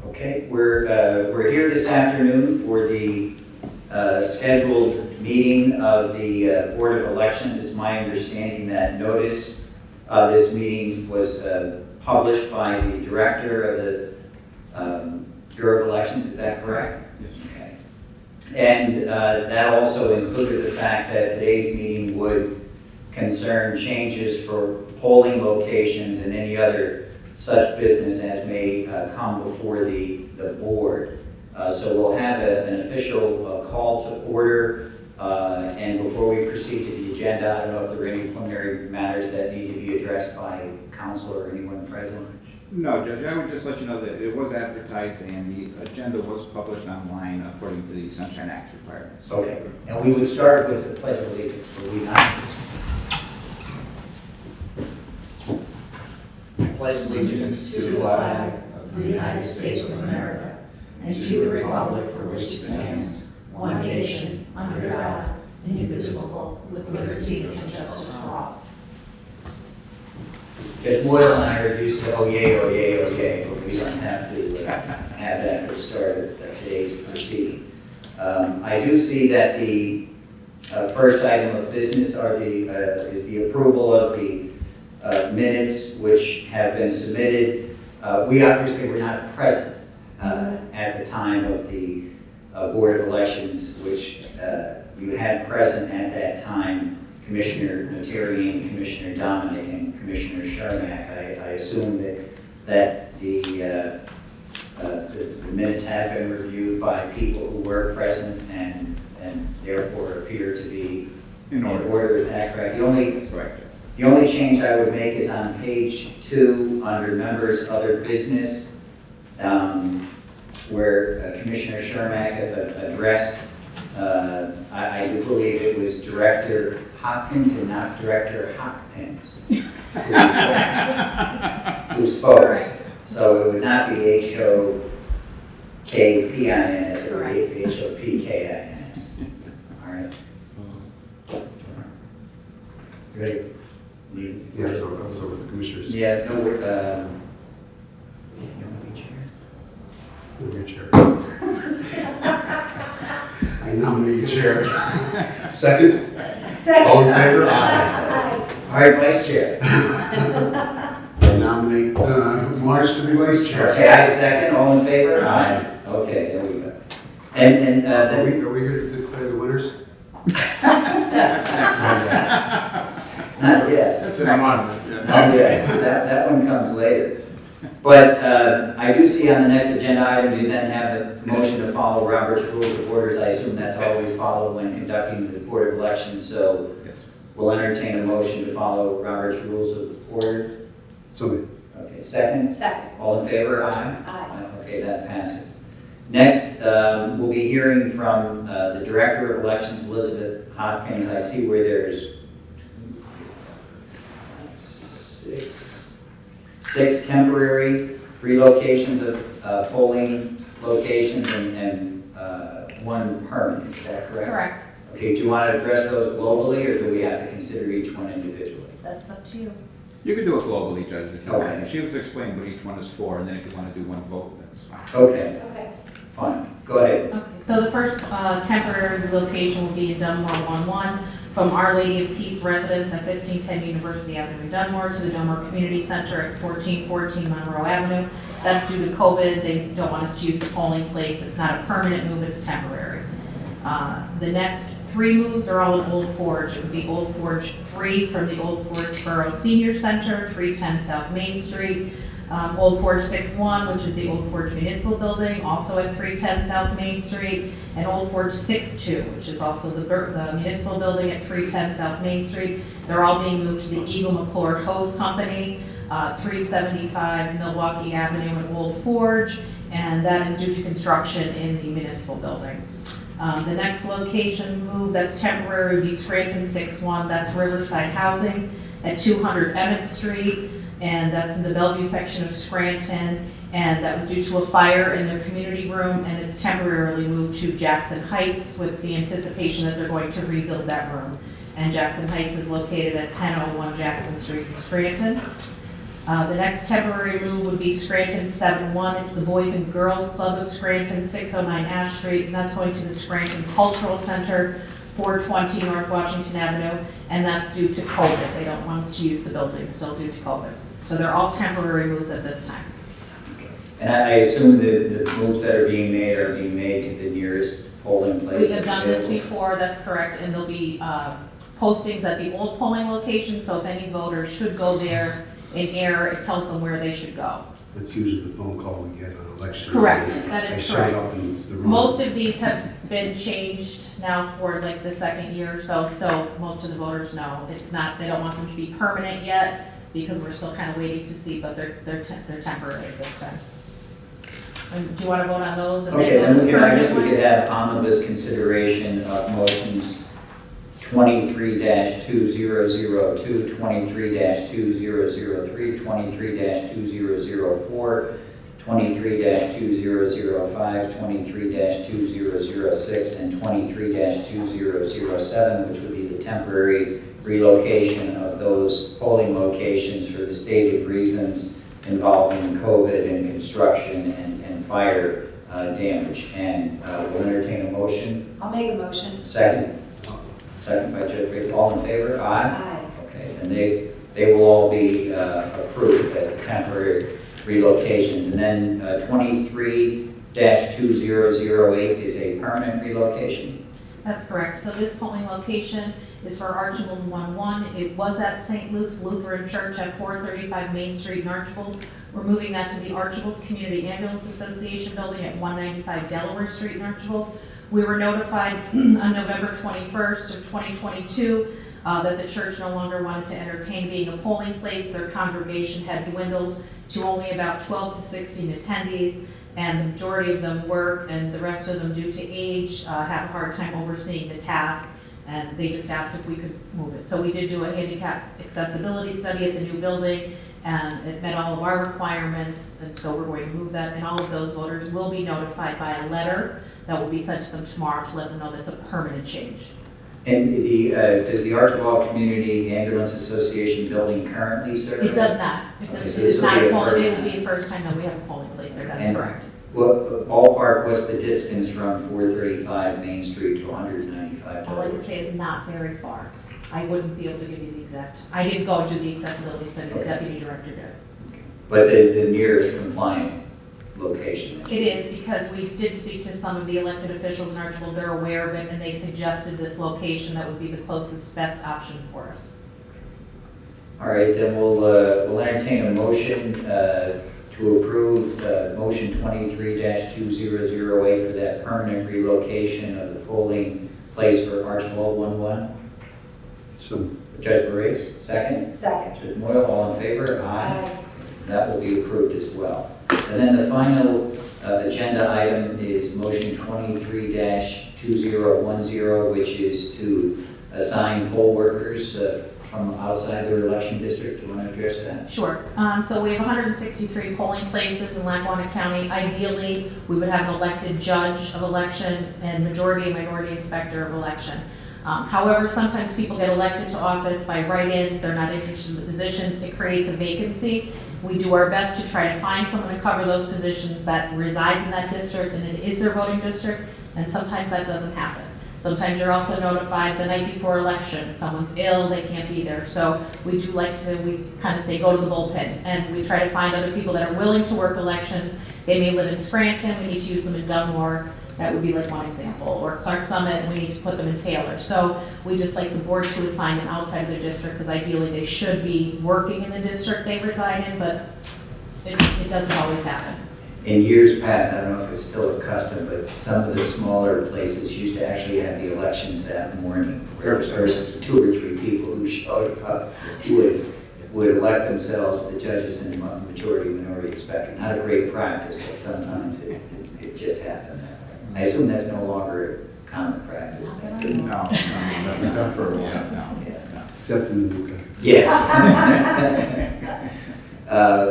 Okay, we're here this afternoon for the scheduled meeting of the Board of Elections. It's my understanding that notice of this meeting was published by the Director of the Bureau of Elections, is that correct? Yes. Okay. And that also included the fact that today's meeting would concern changes for polling locations and any other such business as may come before the board. So we'll have an official call to order. And before we proceed to the agenda, I don't know if there are any preliminary matters that need to be addressed by council or anyone present. No, Judge, I would just let you know that it was advertised and the agenda was published online according to the Sunshine Act requirements. Okay, and we would start with the Pledge of Allegiance. Will we not? I pledge allegiance to the flag of the United States of America and to the republic for which it stands, one nation, under God, indivisible, with liberty and justice for all. Judge Moyle and I are used to oh yay, but we don't have to have that for the start of today's proceeding. I do see that the first item of business is the approval of the minutes which have been submitted. We obviously were not present at the time of the Board of Elections, which you had present at that time Commissioner Notarian, Commissioner Dominic, and Commissioner Shermack. I assume that the minutes have been reviewed by people who were present and therefore appear to be in order. Is that correct? The only change I would make is on page 2 under members other business, where Commissioner Shermack addressed, I do believe it was Director Hopkins and not Director Hopkins who spoke. So it would not be H-O-K-P-I-N-S, it would be H-O-P-K-I-N-S. All right. Ready? Yeah, so I was over the commissioners. Yeah, no, you want to be chair? You're your chair. I nominate you chair. Second? All in favor? Aye. All right, vice chair. I nominate Marsh to be vice chair. Okay, I second. All in favor? Aye. Okay, there we go. And Are then, we here to declare the winners? not yet. That's an honor. Not yet. That one comes later. But I do see on the next agenda item, you then have the motion to follow Robert's Rules of Orders. I assume that's always followed when conducting the Board of Elections. So Yes. we'll entertain a motion to follow Robert's Rules of Order. So Okay, second? Second. All in favor? Aye. Aye. Okay, that passes. Next, we'll be hearing from the Director of Elections, Elizabeth Hopkins. I see where there's six temporary relocations of polling locations and one permanent. Is that correct? Correct. Okay, do you want to address those globally, or do we have to consider each one individually? That's up to you. You can do it globally, Judge, if you Okay. want. She was explaining what each one is for, and then if you want to do one vote, that's fine. Okay, Okay. fine. Go ahead. Okay, so the first temporary relocation will be in Dunmore 11 from Our Lady of Peace residence at 1510 University Avenue in Dunmore to the Dunmore Community Center at 1414 Monroe Avenue. That's due to COVID. They don't want us to use the polling place. It's not a permanent move, it's temporary. The next 3 moves are all in Old Forge. It would be Old Forge 3 from the Old Forge Borough Senior Center, 310 South Main Street. Old Forge 6-1, which is the Old Forge Municipal Building, also at 310 South Main Street, and Old Forge 6-2, which is also the Municipal Building at 310 South Main Street. They're all being moved to the Eagle McClure Hose Company, 375 Milwaukee Avenue in Old Forge, and that is due to construction in the Municipal Building. The next location move that's temporary would be Scranton 6-1, that's Riverside Housing at 200 Emmett Street, and that's in the Bellevue section of Scranton, and that was due to a fire in their community room, and it's temporarily moved to Jackson Heights with the anticipation that they're going to rebuild that room. And Jackson Heights is located at 1001 Jackson Street in Scranton. The next temporary move would be Scranton 7-1. It's the Boys and Girls Club of Scranton, 609 Ash Street, and that's going to the Scranton Cultural Center, 420 North Washington Avenue, and that's due to COVID. They don't want us to use the building, still due to COVID. So they're all temporary moves at this time. And I assume the moves that are being made to the nearest polling place. We have done this before, that's correct, and there'll be postings at the old polling location, so if any voters should go there in error, it tells them where they should go. That's usually the phone call we get on election day. Correct, that is I showed correct. up and it's the room. Most of these have been changed now for like the second year or so, so most of the voters know. It's not, they don't want them to be permanent yet, because we're still kind of waiting to see, but they're temporary at this time. And do you want to vote on those? And Okay, then go to we the can, I guess permanent we one? could have omnibus consideration of motions 23-2002, 23-2003, 23-2004, 23-2005, 23-2006, and 23-2007, which would be the temporary relocation of those polling locations for the stated reasons involving COVID and construction and fire damage. And we'll entertain a motion. I'll make a motion. Second. Second by Judge Baker. All in favor? Aye. Aye. Okay, and they will all be approved as the temporary relocations. And then 23-2008 is a permanent relocation. That's correct. So this polling location is for Archibald 1-1. It was at St. Luke's Lutheran Church at 435 Main Street in Archibald. We're moving that to the Archibald Community Ambulance Association building at 195 Delaware Street in Archibald. We were notified on November 21st of 2022 that the church no longer wanted to entertain being a polling place. Their congregation had dwindled to only about 12 to 16 attendees, and the majority of them work, and the rest of them, due to age, have a hard time overseeing the task, and they just asked if we could move it. So we did do a handicap accessibility study at the new building, and it met all of our requirements, and so we're going to move that, and all of those voters will be notified by a letter that will be sent to them tomorrow to let them know that's a permanent change. And does the Archibald Community Ambulance Association building currently serve? It does not. It Okay, does, so it's this will not be a a polling, first it will time. be the first time that we have a polling place there, that is And- correct. What ballpark, what's the distance from 435 Main Street to 195? All I can say is not very far. I wouldn't be able to give you the exact, I didn't go and do the accessibility study, the Okay. deputy director did. But the nearest compliant location. It is, because we did speak to some of the elected officials in Archibald, they're aware of it, and they suggested this location that would be the closest, best option for us. All right, then we'll entertain a motion to approve motion 23-2008 for that permanent relocation of the polling place for Archibald 1-1. So, Judge Barrasse, second. Second. Judge Moyle, all in favor? Aye. That will be approved as well. And then the final agenda item is motion 23-2010, which is to assign poll workers from outside their election district. Do you want to address that? Sure. So we have 163 polling places in Lackawanna County. Ideally, we would have an elected judge of election and majority and minority inspector of election. However, sometimes people get elected to office by write-in, they're not interested in the position, it creates a vacancy. We do our best to try to find someone to cover those positions that resides in that district and it is their voting district, and sometimes that doesn't happen. Sometimes you're also notified the night before election, someone's ill, they can't be there. So we do like to, we kind of say, go to the bullpen, and we try to find other people that are willing to work elections. They may live in Scranton, we need to use them in Dunmore. That would be like one example, or Clark Summit, we need to put them in Taylor. So we just like the board to assign them outside of their district, because ideally they should be working in the district they reside in, but it doesn't always happen. In years past, I don't know if it's still a custom, but some of the smaller places used to actually have the elections that morning. Where first 2 or 3 people who showed up would elect themselves the judges and majority minority inspector. Not a great practice, but sometimes it just happened that way. I assume that's no longer common practice. No, for a while, no. except in the new country. Yeah.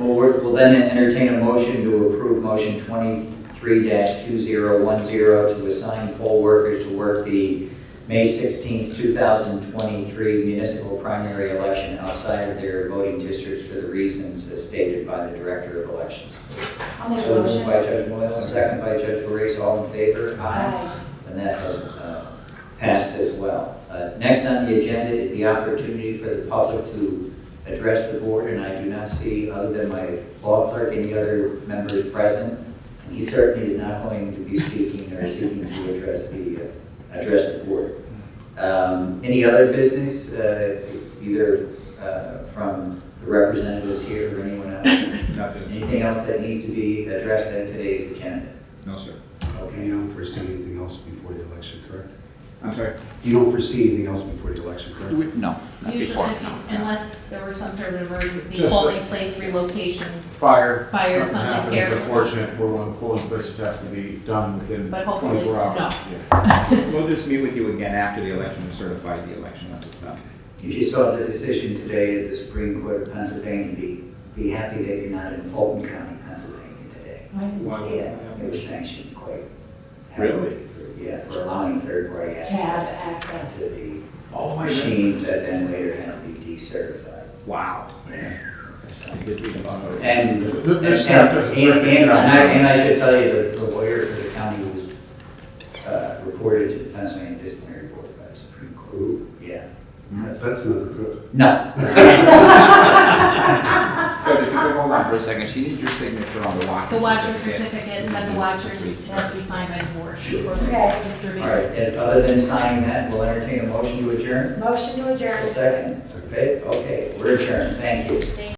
We'll then entertain a motion to approve motion 23-2010 to assign poll workers to work the May 16th, 2023 municipal primary election outside of their voting districts for the reasons as stated by the Director of Elections. I'll make a So moved motion. by Judge Moyle, second by Judge Barrasse, all in favor? Aye. And that has passed as well. Next on the agenda is the opportunity for the public to address the board, and I do not see, other than my law clerk, any other members present. And he certainly is not going to be speaking or seeking to address the board. Any other business, either from the representatives here or anyone else? Nothing. Anything else that needs to be addressed at today's agenda? No, sir. Okay. You don't foresee anything else before the election, correct? I'm sorry? You don't foresee anything else before the election, correct? No, not before, Usually, no. unless there was some sort of emergency, Just polling place relocation, Fire, Fire, something something happens, terrible. unfortunate, we're one of the polling places have to be done within but hopefully, 24 hours. no. Yeah. We'll just meet with you again after the election to certify the election once it's done. If you saw the decision today of the Supreme Court of Pennsylvania, be happy that you're not in Fulton County, Pennsylvania today. I didn't see it. It was sanctioned quite heavily for allowing third-party To have access access. to the Oh, machines that then later had to be decertified. Wow. Yeah. I did read about it. And, This staff does a terrific job. and I should tell you, the lawyer for the county was reported to the Pennsylvania Disciplinary Board by the Supreme Court. Ooh, Yeah. that's never good. No. But if you could hold on for a second, she needs your signature on the watch. The watcher certificate, and then the watcher has to be signed by the board. Sure. Okay. Distributed. All right, and other than signing that, we'll entertain a motion to adjourn. Motion to adjourn. A second. Okay, we're adjourned. Thank you.